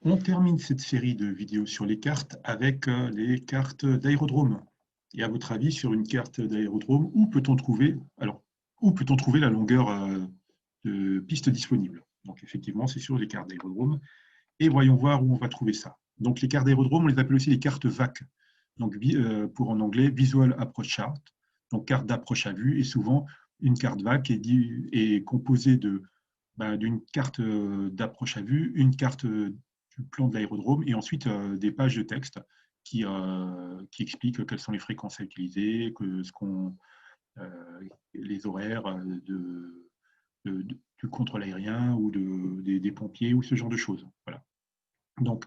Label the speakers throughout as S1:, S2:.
S1: On termine cette série de vidéos sur les cartes avec les cartes d'aérodrome. Et à votre avis, sur une carte d'aérodrome, où peut-on trouver la longueur de piste disponible? Donc effectivement, c'est sur les cartes d'aérodrome. Et voyons voir où on va trouver ça. Donc les cartes d'aérodrome, on les appelle aussi les cartes VAC. Donc pour en anglais, Visual Approach Chart. Donc carte d'approche à vue. Et souvent, une carte VAC est composée d'une carte d'approche à vue, une carte du plan de l'aérodrome et ensuite des pages de texte qui expliquent quelles sont les fréquences à utiliser, les horaires du contrôle aérien ou des pompiers ou ce genre de choses. Voilà. Donc,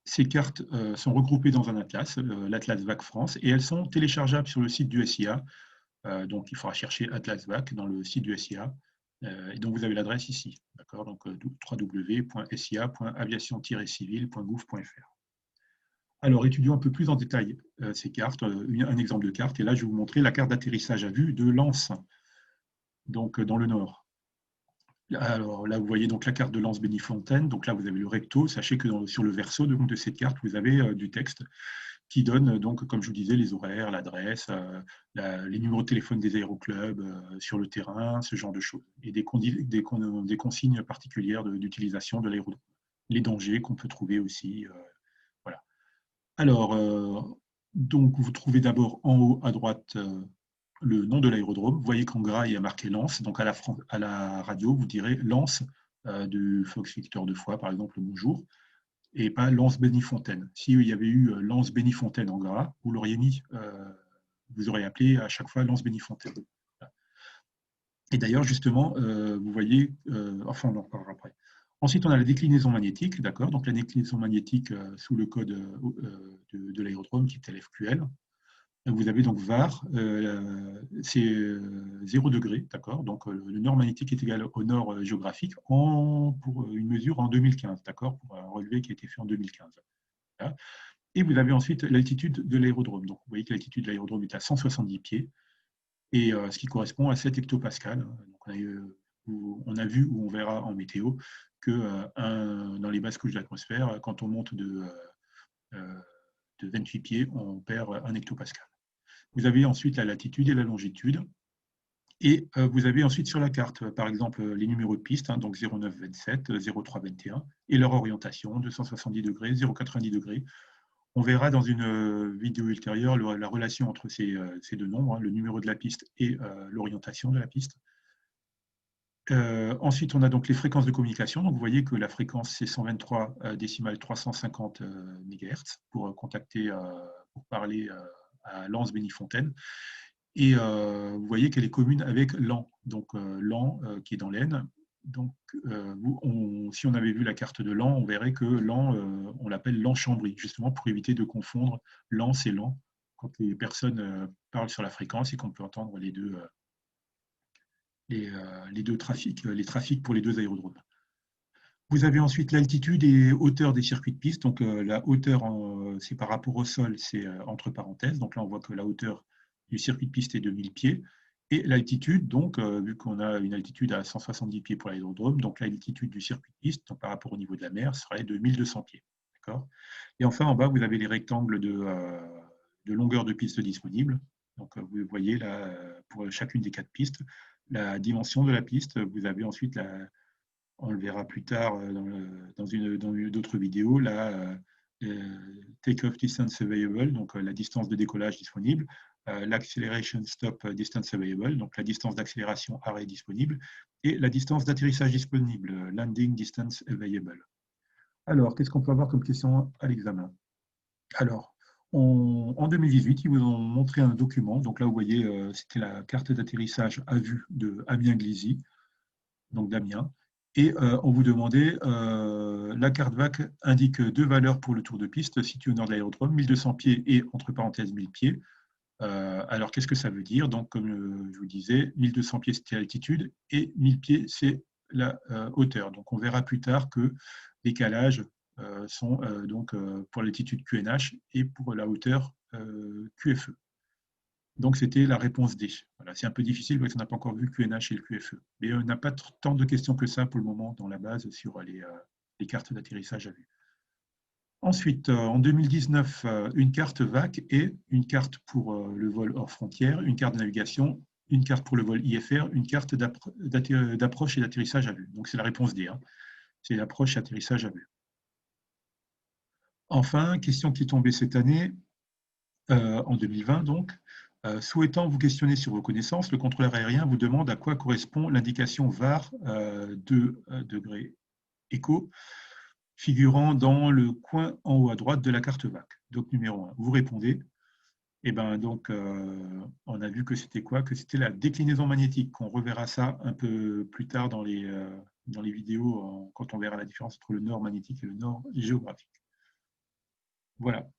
S1: ces cartes sont regroupées dans un atlas, l'Atlas VAC France, et elles sont téléchargeables sur le site du SIA. Donc, il faudra chercher Atlas VAC dans le site du SIA. Et donc, vous avez l'adresse ici, d'accord? Donc, www.sia.aviation-civile.gouv.fr. Alors, étudions un peu plus en détail ces cartes, un exemple de carte. Et là, je vais vous montrer la carte d'atterrissage à vue de Lens, donc dans le nord. Alors là, vous voyez donc la carte de Lens-Bénifontaine. Donc là, vous avez le recto. Sachez que sur le verso de cette carte, vous avez du texte qui donne, donc, comme je vous disais, les horaires, l'adresse, les numéros de téléphone des aéroclubs sur le terrain, ce genre de choses, et des consignes particulières d'utilisation de l'aérodrome. Les dangers qu'on peut trouver aussi. Voilà. Alors, donc, vous trouvez d'abord en haut à droite le nom de l'aérodrome. Vous voyez qu'en gras, il y a marqué Lens. Donc, à la radio, vous direz Lens du Fox Victor 2 fois, par exemple, bonjour, et pas Lens-Bénifontaine. S'il y avait eu Lens-Bénifontaine en gras, vous l'auriez mis, vous auriez appelé à chaque fois Lens-Bénifontaine. Et d'ailleurs, justement, vous voyez, enfin, on en reparlera après. Ensuite, on a la déclinaison magnétique, d'accord? Donc, la déclinaison magnétique sous le code de l'aérodrome qui est LFQL. Vous avez donc VAR, c'est 0 degré, d'accord? Donc le nord magnétique est égal au nord géographique pour une mesure en 2015, d'accord? Pour un relevé qui a été fait en 2015. Voilà. Et vous avez ensuite l'altitude de l'aérodrome. Donc vous voyez que l'altitude de l'aérodrome est à 170 pieds, et ce qui correspond à 7 hectopascales. Donc on a vu ou on verra en météo que dans les basses couches de l'atmosphère, quand on monte de 28 pieds, on perd 1 hectopascal. Vous avez ensuite la latitude et la longitude. Et vous avez ensuite sur la carte, par exemple, les numéros de piste, donc 0927, 0321, et leur orientation, 270 degrés, 090 degrés. On verra dans une vidéo ultérieure la relation entre ces deux nombres, le numéro de la piste et l'orientation de la piste. Ensuite, on a donc les fréquences de communication. Donc, vous voyez que la fréquence, c'est 123 décimales 350 MHz pour pour parler à Lens-Bénifontaine. Et vous voyez qu'elle est commune avec Laon, donc Laon qui est dans l'Aisne. Donc, si on avait vu la carte de Laon, on verrait que Laon, on l'appelle Laon-Chambry, justement pour éviter de confondre Lens et Laon quand les personnes parlent sur la fréquence et qu'on peut entendre les deux trafics, les trafics pour les deux aérodromes. Vous avez ensuite l'altitude et hauteur des circuits de piste. Donc la hauteur, c'est par rapport au sol, c'est entre parenthèses. Donc là, on voit que la hauteur du circuit de piste est de 1000 pieds. Et l'altitude, donc, vu qu'on a une altitude à 170 pieds pour l'aérodrome, donc l'altitude du circuit de piste, donc, par rapport au niveau de la mer, serait de 1200 pieds. Et enfin, en bas, vous avez les rectangles de longueur de piste disponible. Donc, vous voyez là, pour chacune des 4 pistes, la dimension de la piste. Vous avez ensuite on le verra plus tard dans d'autres vidéos, la take-off distance available, donc la distance de décollage disponible, l'acceleration stop distance available, donc la distance d'accélération arrêt disponible, et la distance d'atterrissage disponible, landing distance available. Alors, qu'est-ce qu'on peut avoir comme question à l'examen? Alors, en 2018, ils vous ont montré un document. Donc là, vous voyez, c'était la carte d'atterrissage à vue de Amiens-Glizy, donc d'Amiens. Et on vous demandait, la carte VAC indique 2 valeurs pour le tour de piste situé au nord de l'aérodrome, 1200 pieds et entre parenthèses 1000 pieds. Alors qu'est-ce que ça veut dire? Donc comme je vous disais, 1200 pieds c'était l'altitude et 1000 pieds c'est la hauteur. Donc on verra plus tard que les calages sont donc pour l'altitude QNH et pour la hauteur QFE. Donc, c'était la réponse D. Voilà, c'est un peu difficile parce qu'on n'a pas encore vu le QNH et le QFE. Mais on n'a pas tant de questions que ça pour le moment dans la base sur les cartes d'atterrissage à vue. Ensuite, en 2019, une carte VAC et une carte pour le vol hors frontières, une carte de navigation, une carte pour le vol IFR, une carte d'approche et d'atterrissage à vue. Donc c'est la réponse D, hein. C'est l'approche et atterrissage à vue. Enfin, question qui est tombée cette année, en 2020 donc, souhaitant vous questionner sur vos connaissances, le contrôleur aérien vous demande à quoi correspond l'indication VAR 2 degrés écho figurant dans le coin en haut à droite de la carte VAC. Donc numéro 1, vous répondez. Et ben donc, on a vu que c'était quoi? Que c'était la déclinaison magnétique. On reverra ça un peu plus tard dans les vidéos, quand on verra la différence entre le nord magnétique et le nord géographique. Voilà.